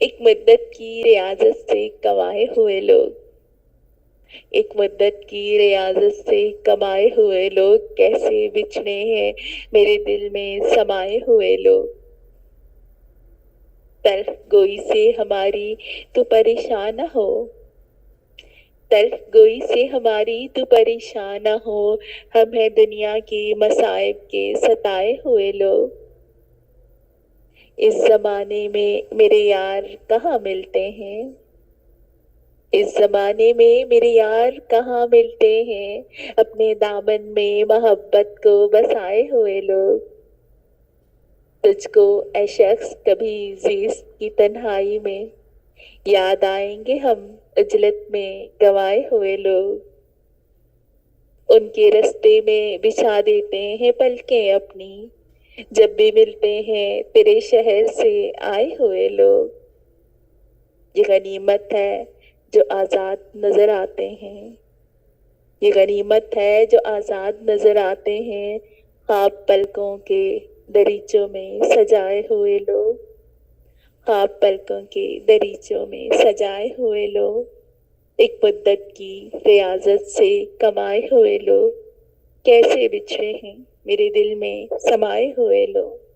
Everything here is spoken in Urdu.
ایک مدت کی ریاضت سے کمائے ہوئے لوگ، ایک مدت کی ریاضت سے کمائے ہوئے لوگ کیسے بچھڑے ہیں میرے دل میں سمائے ہوئے لوگ۔ تلخ گوئی سے ہماری تو پریشان نہ ہو، تلخ گوئی سے ہماری تو پریشان نہ ہو، ہم ہیں دنیا کی مصائب کے ستائے ہوئے لوگ۔ اس زمانے میں میرے یار کہاں ملتے ہیں، اس زمانے میں میرے یار کہاں ملتے ہیں، اپنے دامن میں محبت کو بسائے ہوئے لوگ۔ تجھ کو اے شخص کبھی زیست کی تنہائی میں یاد آئیں گے ہم عجلت میں گنوائے ہوئے لوگ۔ ان کے رستے میں بچھا دیتے ہیں پلکیں اپنی، جب بھی ملتے ہیں تیرے شہر سے آئے ہوئے لوگ۔ یہ غنیمت ہے جو آزاد نظر آتے ہیں، یہ غنیمت ہے جو آزاد نظر آتے ہیں، خواب پلکوں کے دریچوں میں سجائے ہوئے لوگ، خواب پلکوں کے دریچوں میں سجائے ہوئے لوگ۔ ایک مدت کی ریاضت سے کمائے ہوئے لوگ کیسے بچھڑے ہیں میرے دل میں سمائے ہوئے لوگ۔